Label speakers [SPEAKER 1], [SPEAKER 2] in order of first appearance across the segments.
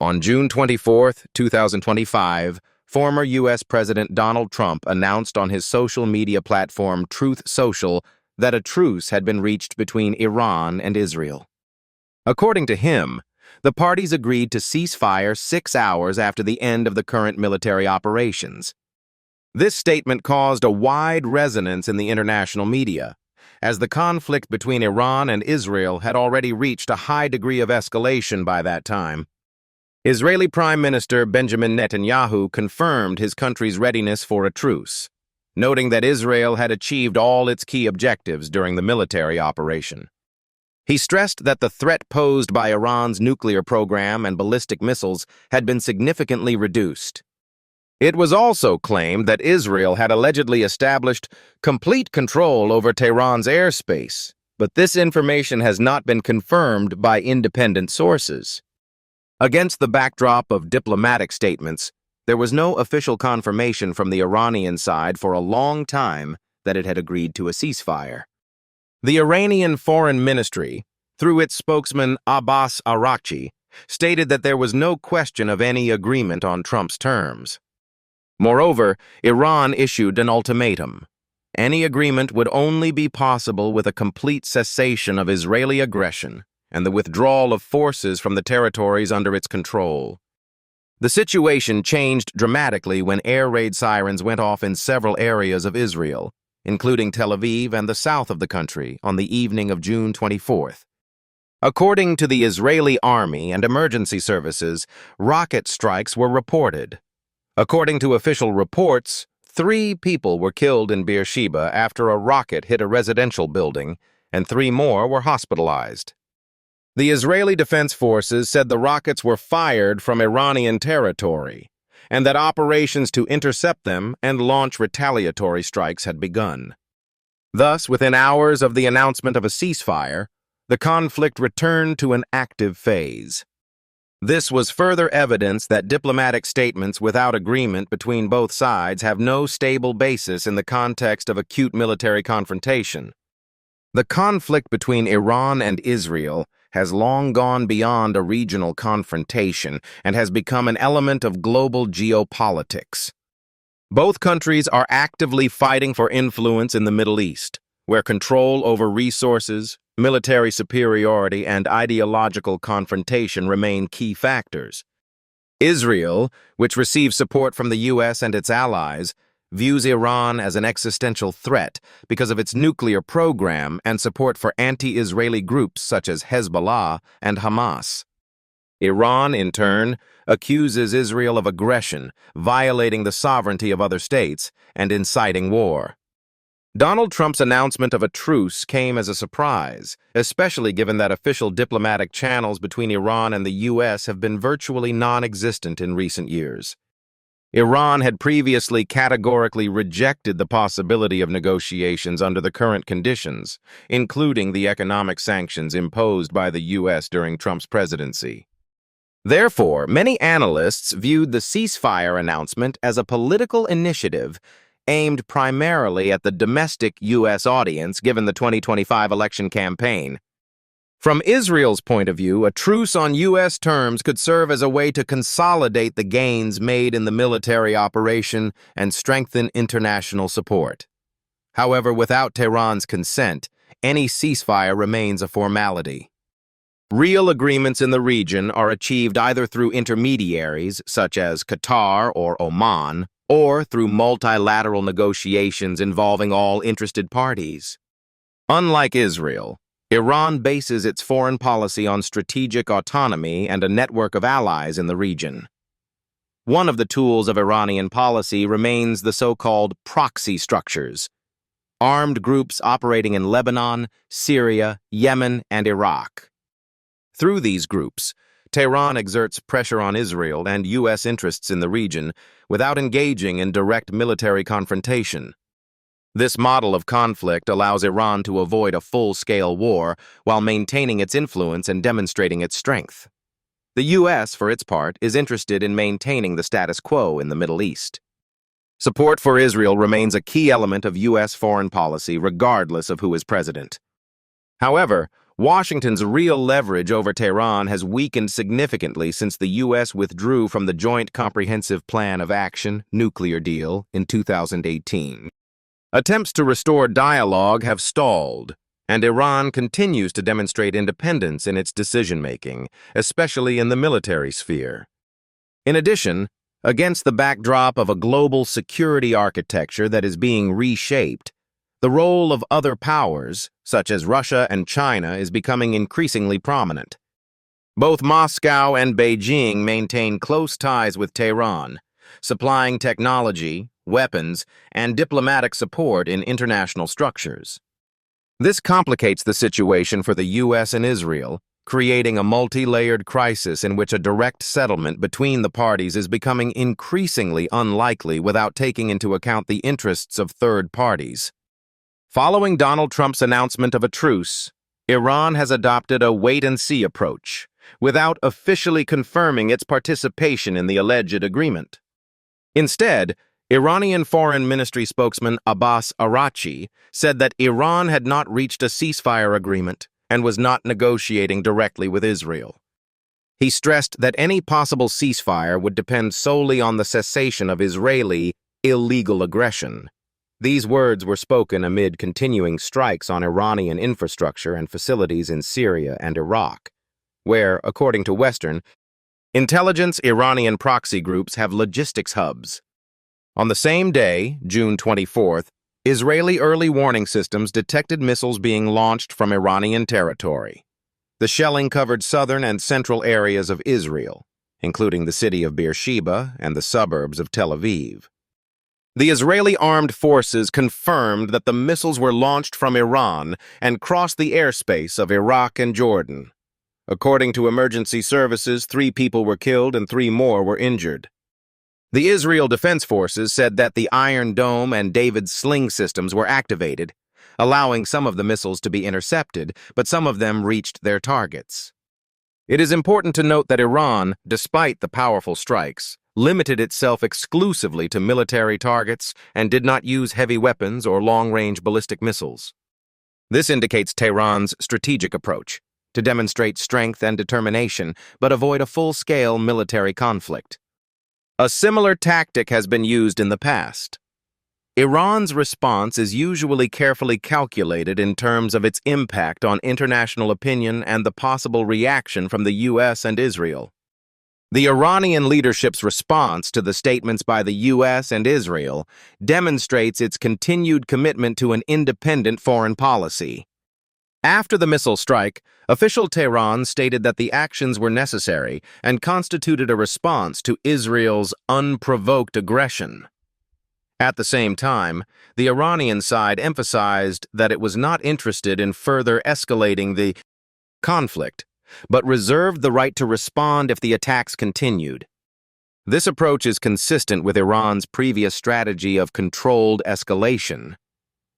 [SPEAKER 1] On June 24, 2025, former U.S. President Donald Trump announced on his social media platform Truth Social that a truce had been reached between Iran and Israel. According to him, the parties agreed to cease fire 6 hours after the end of the current military operations. This statement caused a wide resonance in the international media, as the conflict between Iran and Israel had already reached a high degree of escalation by that time. Israeli Prime Minister Benjamin Netanyahu confirmed his country's readiness for a truce, noting that Israel had achieved all its key objectives during the military operation. He stressed that the threat posed by Iran's nuclear program and ballistic missiles had been significantly reduced. It was also claimed that Israel had allegedly established complete control over Tehran's airspace, but this information has not been confirmed by independent sources. Against the backdrop of diplomatic statements, there was no official confirmation from the Iranian side for a long time that it had agreed to a ceasefire. The Iranian Foreign Ministry, through its spokesman Abbas Araghchi, stated that there was no question of any agreement on Trump's terms. Moreover, Iran issued an ultimatum. Any agreement would only be possible with a complete cessation of Israeli aggression and the withdrawal of forces from the territories under its control. The situation changed dramatically when air raid sirens went off in several areas of Israel, including Tel Aviv and the south of the country, on the evening of June 24th. According to the Israeli Army and emergency services, rocket strikes were reported. According to official reports, 3 people were killed in Beersheba after a rocket hit a residential building, and 3 more were hospitalized. The Israeli Defense Forces said the rockets were fired from Iranian territory, and that operations to intercept them and launch retaliatory strikes had begun. Thus, within hours of the announcement of a ceasefire, the conflict returned to an active phase. This was further evidence that diplomatic statements without agreement between both sides have no stable basis in the context of acute military confrontation. The conflict between Iran and Israel has long gone beyond a regional confrontation and has become an element of global geopolitics. Both countries are actively fighting for influence in the Middle East, where control over resources, military superiority, and ideological confrontation remain key factors. Israel, which receives support from the U.S. and its allies, views Iran as an existential threat because of its nuclear program and support for anti-Israeli groups such as Hezbollah and Hamas. Iran, in turn, accuses Israel of aggression, violating the sovereignty of other states, and inciting war. Donald Trump's announcement of a truce came as a surprise, especially given that official diplomatic channels between Iran and the U.S. have been virtually non-existent in recent years. Iran had previously categorically rejected the possibility of negotiations under the current conditions, including the economic sanctions imposed by the U.S. during Trump's presidency. Therefore, many analysts viewed the ceasefire announcement as a political initiative aimed primarily at the domestic U.S. audience given the 2025 election campaign. From Israel's point of view, a truce on U.S. terms could serve as a way to consolidate the gains made in the military operation and strengthen international support. However, without Tehran's consent, any ceasefire remains a formality. Real agreements in the region are achieved either through intermediaries, such as Qatar or Oman, or through multilateral negotiations involving all interested parties. Unlike Israel, Iran bases its foreign policy on strategic autonomy and a network of allies in the region. One of the tools of Iranian policy remains the so-called proxy structures, armed groups operating in Lebanon, Syria, Yemen, and Iraq. Through these groups, Tehran exerts pressure on Israel and U.S. interests in the region without engaging in direct military confrontation. This model of conflict allows Iran to avoid a full-scale war while maintaining its influence and demonstrating its strength. The U.S., for its part, is interested in maintaining the status quo in the Middle East. Support for Israel remains a key element of U.S. foreign policy regardless of who is president. However, Washington's real leverage over Tehran has weakened significantly since the U.S. withdrew from the Joint Comprehensive Plan of Action nuclear deal in 2018. Attempts to restore dialogue have stalled, and Iran continues to demonstrate independence in its decision-making, especially in the military sphere. In addition, against the backdrop of a global security architecture that is being reshaped, the role of other powers, such as Russia and China, is becoming increasingly prominent. Both Moscow and Beijing maintain close ties with Tehran, supplying technology, weapons, and diplomatic support in international structures. This complicates the situation for the U.S. and Israel, creating a multi-layered crisis in which a direct settlement between the parties is becoming increasingly unlikely without taking into account the interests of third parties. Following Donald Trump's announcement of a truce, Iran has adopted a wait-and-see approach, without officially confirming its participation in the alleged agreement. Instead, Iranian Foreign Ministry spokesman Abbas Araghchi said that Iran had not reached a ceasefire agreement and was not negotiating directly with Israel. He stressed that any possible ceasefire would depend solely on the cessation of Israeli illegal aggression. These words were spoken amid continuing strikes on Iranian infrastructure and facilities in Syria and Iraq, where, according to Western intelligence, Iranian proxy groups have logistics hubs. On the same day, June 24th, Israeli early warning systems detected missiles being launched from Iranian territory. The shelling covered southern and central areas of Israel, including the city of Beersheba and the suburbs of Tel Aviv. The Israeli armed forces confirmed that the missiles were launched from Iran and crossed the airspace of Iraq and Jordan. According to emergency services, 3 people were killed and 3 more were injured. The Israel Defense Forces said that the Iron Dome and David's sling systems were activated, allowing some of the missiles to be intercepted, but some of them reached their targets. It is important to note that Iran, despite the powerful strikes, limited itself exclusively to military targets and did not use heavy weapons or long-range ballistic missiles. This indicates Tehran's strategic approach, to demonstrate strength and determination, but avoid a full-scale military conflict. A similar tactic has been used in the past. Iran's response is usually carefully calculated in terms of its impact on international opinion and the possible reaction from the U.S. and Israel. The Iranian leadership's response to the statements by the U.S. and Israel demonstrates its continued commitment to an independent foreign policy. After the missile strike, official Tehran stated that the actions were necessary and constituted a response to Israel's unprovoked aggression. At the same time, the Iranian side emphasized that it was not interested in further escalating the conflict, but reserved the right to respond if the attacks continued. This approach is consistent with Iran's previous strategy of controlled escalation.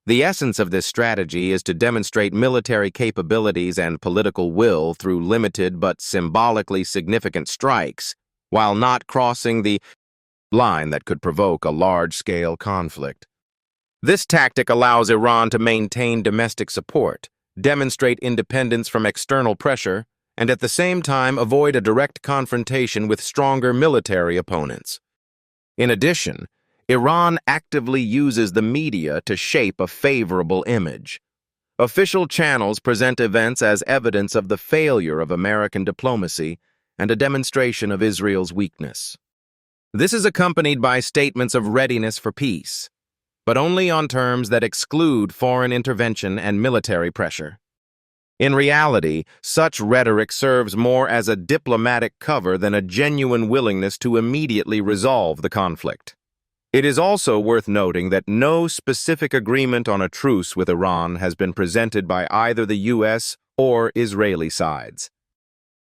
[SPEAKER 1] The essence of this strategy is to demonstrate military capabilities and political will through limited but symbolically significant strikes, while not crossing the line that could provoke a large-scale conflict. This tactic allows Iran to maintain domestic support, demonstrate independence from external pressure, and at the same time avoid a direct confrontation with stronger military opponents. In addition, Iran actively uses the media to shape a favorable image. Official channels present events as evidence of the failure of American diplomacy and a demonstration of Israel's weakness. This is accompanied by statements of readiness for peace, but only on terms that exclude foreign intervention and military pressure. In reality, such rhetoric serves more as a diplomatic cover than a genuine willingness to immediately resolve the conflict. It is also worth noting that no specific agreement on a truce with Iran has been presented by either the U.S. or Israeli sides.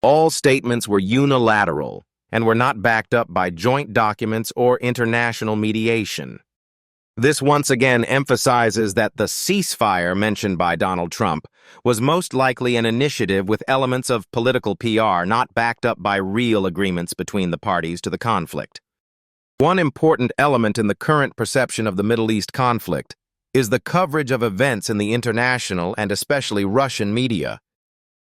[SPEAKER 1] All statements were unilateral and were not backed up by joint documents or international mediation. This once again emphasizes that the ceasefire mentioned by Donald Trump was most likely an initiative with elements of political PR not backed up by real agreements between the parties to the conflict. One important element in the current perception of the Middle East conflict is the coverage of events in the international and especially Russian media.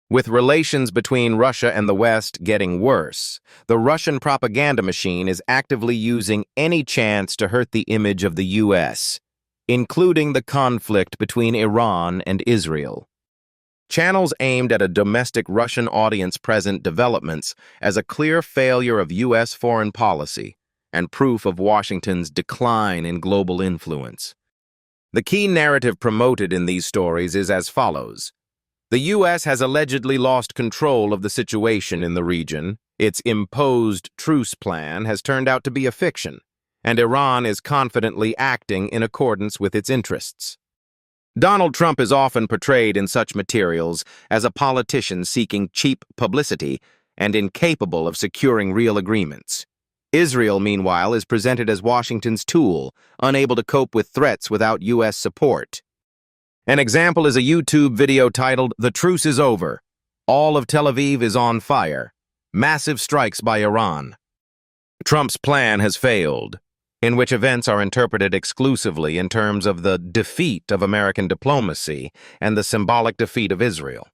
[SPEAKER 1] With relations between Russia and the West getting worse, the Russian propaganda machine is actively using any chance to hurt the image of the U.S., including the conflict between Iran and Israel. Channels aimed at a domestic Russian audience present developments as a clear failure of U.S. foreign policy and proof of Washington's decline in global influence. The key narrative promoted in these stories is as follows. The U.S. has allegedly lost control of the situation in the region. Its imposed truce plan has turned out to be a fiction, and Iran is confidently acting in accordance with its interests. Donald Trump is often portrayed in such materials as a politician seeking cheap publicity and incapable of securing real agreements. Israel, meanwhile, is presented as Washington's tool, unable to cope with threats without U.S. support. An example is a YouTube video titled, "The Truce is Over. All of Tel Aviv is on fire. Massive strikes by Iran. Trump's plan has failed," in which events are interpreted exclusively in terms of the defeat of American diplomacy and the symbolic defeat of Israel.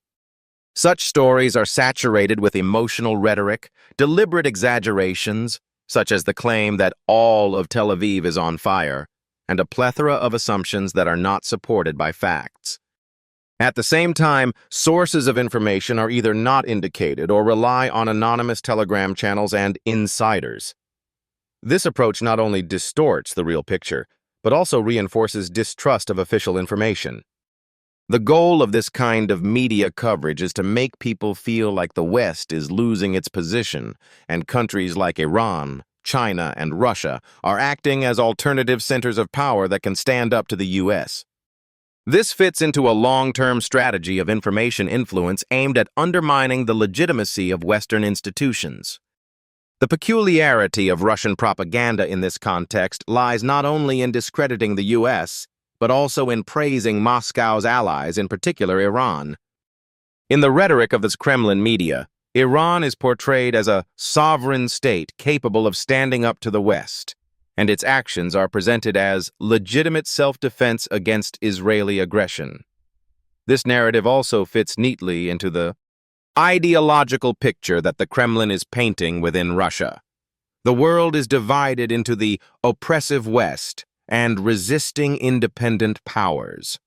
[SPEAKER 1] Such stories are saturated with emotional rhetoric, deliberate exaggerations, such as the claim that all of Tel Aviv is on fire, and a plethora of assumptions that are not supported by facts. At the same time, sources of information are either not indicated or rely on anonymous Telegram channels and insiders. This approach not only distorts the real picture, but also reinforces distrust of official information. The goal of this kind of media coverage is to make people feel like the West is losing its position, and countries like Iran, China, and Russia are acting as alternative centers of power that can stand up to the U.S. This fits into a long-term strategy of information influence aimed at undermining the legitimacy of Western institutions. The peculiarity of Russian propaganda in this context lies not only in discrediting the U.S., but also in praising Moscow's allies, in particular Iran. In the rhetoric of its Kremlin media, Iran is portrayed as a sovereign state capable of standing up to the West, and its actions are presented as legitimate self-defense against Israeli aggression. This narrative also fits neatly into the ideological picture that the Kremlin is painting within Russia. The world is divided into the oppressive West and resisting independent powers.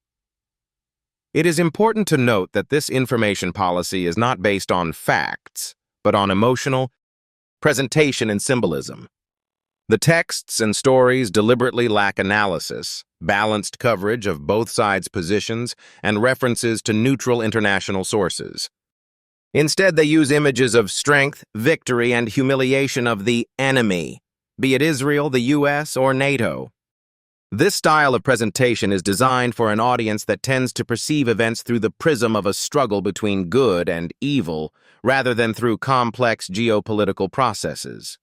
[SPEAKER 1] It is important to note that this information policy is not based on facts, but on emotional presentation and symbolism. The texts and stories deliberately lack analysis, balanced coverage of both sides' positions, and references to neutral international sources. Instead, they use images of strength, victory, and humiliation of the enemy, be it Israel, the U.S., or NATO. This style of presentation is designed for an audience that tends to perceive events through the prism of a struggle between good and evil, rather than through complex geopolitical processes.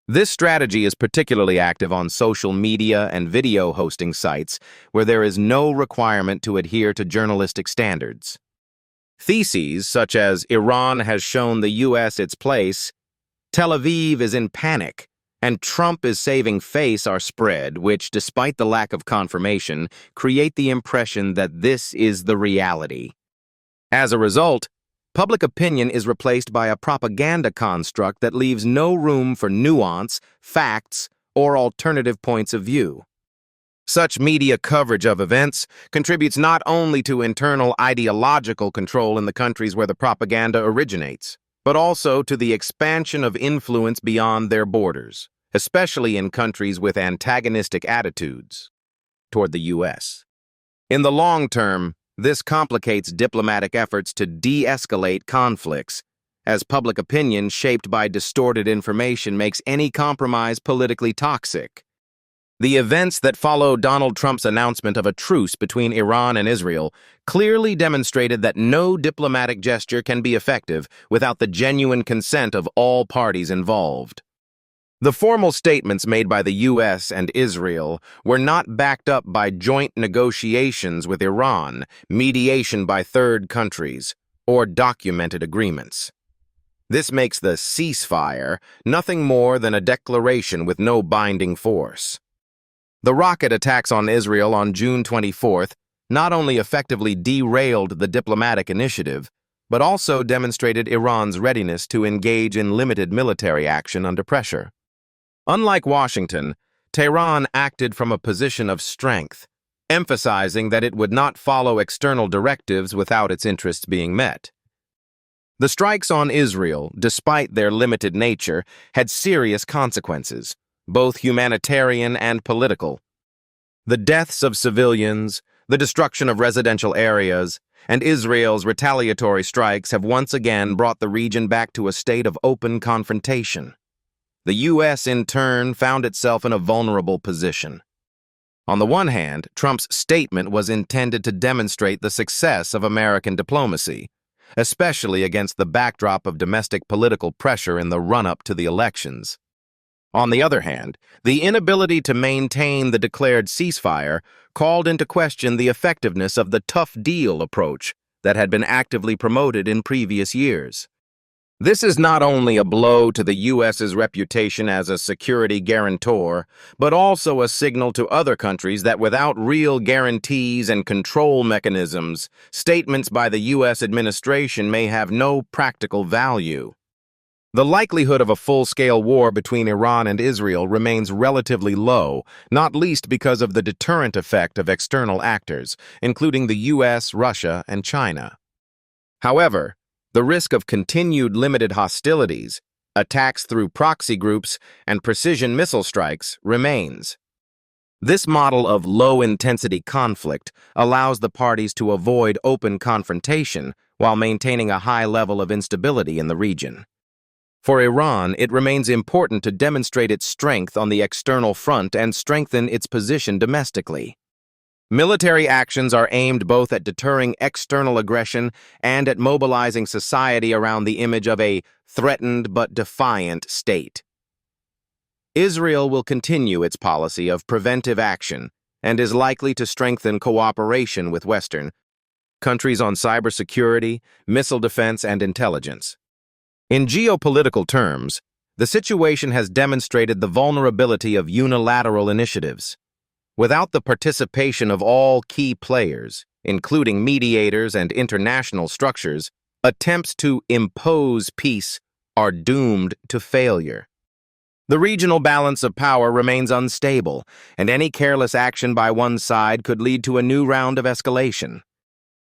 [SPEAKER 1] This strategy is particularly active on social media and video hosting sites, where there is no requirement to adhere to journalistic standards. Theses such as "Iran has shown the U.S. its place," "Tel Aviv is in panic," and "Trump is saving face" are spread, which, despite the lack of confirmation, create the impression that this is the reality. As a result, public opinion is replaced by a propaganda construct that leaves no room for nuance, facts, or alternative points of view. Such media coverage of events contributes not only to internal ideological control in the countries where the propaganda originates, but also to the expansion of influence beyond their borders, especially in countries with antagonistic attitudes toward the U.S. In the long term, this complicates diplomatic efforts to de-escalate conflicts, as public opinion shaped by distorted information makes any compromise politically toxic. The events that followed Donald Trump's announcement of a truce between Iran and Israel clearly demonstrated that no diplomatic gesture can be effective without the genuine consent of all parties involved. The formal statements made by the U.S. and Israel were not backed up by joint negotiations with Iran, mediation by third countries, or documented agreements. This makes the ceasefire nothing more than a declaration with no binding force. The rocket attacks on Israel on June 24th not only effectively derailed the diplomatic initiative, but also demonstrated Iran's readiness to engage in limited military action under pressure. Unlike Washington, Tehran acted from a position of strength, emphasizing that it would not follow external directives without its interests being met. The strikes on Israel, despite their limited nature, had serious consequences, both humanitarian and political. The deaths of civilians, the destruction of residential areas, and Israel's retaliatory strikes have once again brought the region back to a state of open confrontation. The U.S., in turn, found itself in a vulnerable position. On the one hand, Trump's statement was intended to demonstrate the success of American diplomacy, especially against the backdrop of domestic political pressure in the run-up to the elections. On the other hand, the inability to maintain the declared ceasefire called into question the effectiveness of the tough deal approach that had been actively promoted in previous years. This is not only a blow to the U.S.'s reputation as a security guarantor, but also a signal to other countries that without real guarantees and control mechanisms, statements by the U.S. administration may have no practical value. The likelihood of a full-scale war between Iran and Israel remains relatively low, not least because of the deterrent effect of external actors, including the U.S., Russia, and China. However, the risk of continued limited hostilities, attacks through proxy groups, and precision missile strikes remains. This model of low-intensity conflict allows the parties to avoid open confrontation while maintaining a high level of instability in the region. For Iran, it remains important to demonstrate its strength on the external front and strengthen its position domestically. Military actions are aimed both at deterring external aggression and at mobilizing society around the image of a threatened but defiant state. Israel will continue its policy of preventive action and is likely to strengthen cooperation with Western countries on cybersecurity, missile defense, and intelligence. In geopolitical terms, the situation has demonstrated the vulnerability of unilateral initiatives. Without the participation of all key players, including mediators and international structures, attempts to impose peace are doomed to failure. The regional balance of power remains unstable, and any careless action by one side could lead to a new round of escalation.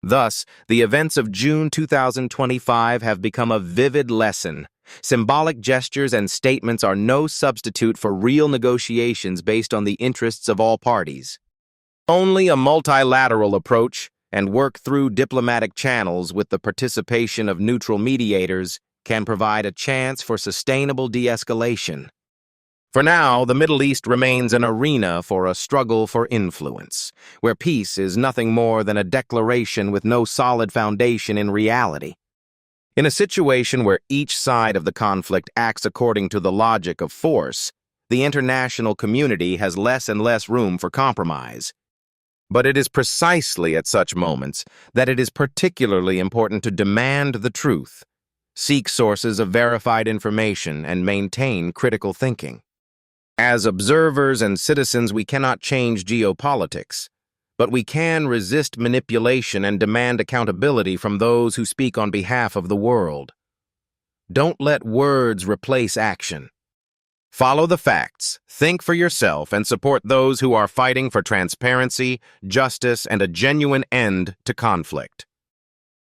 [SPEAKER 1] Thus, the events of June 2025 have become a vivid lesson. Symbolic gestures and statements are no substitute for real negotiations based on the interests of all parties. Only a multilateral approach and work through diplomatic channels with the participation of neutral mediators can provide a chance for sustainable de-escalation. For now, the Middle East remains an arena for a struggle for influence, where peace is nothing more than a declaration with no solid foundation in reality. In a situation where each side of the conflict acts according to the logic of force, the international community has less and less room for compromise. But it is precisely at such moments that it is particularly important to demand the truth, seek sources of verified information, and maintain critical thinking. As observers and citizens, we cannot change geopolitics, but we can resist manipulation and demand accountability from those who speak on behalf of the world. Don't let words replace action. Follow the facts, think for yourself, and support those who are fighting for transparency, justice, and a genuine end to conflict.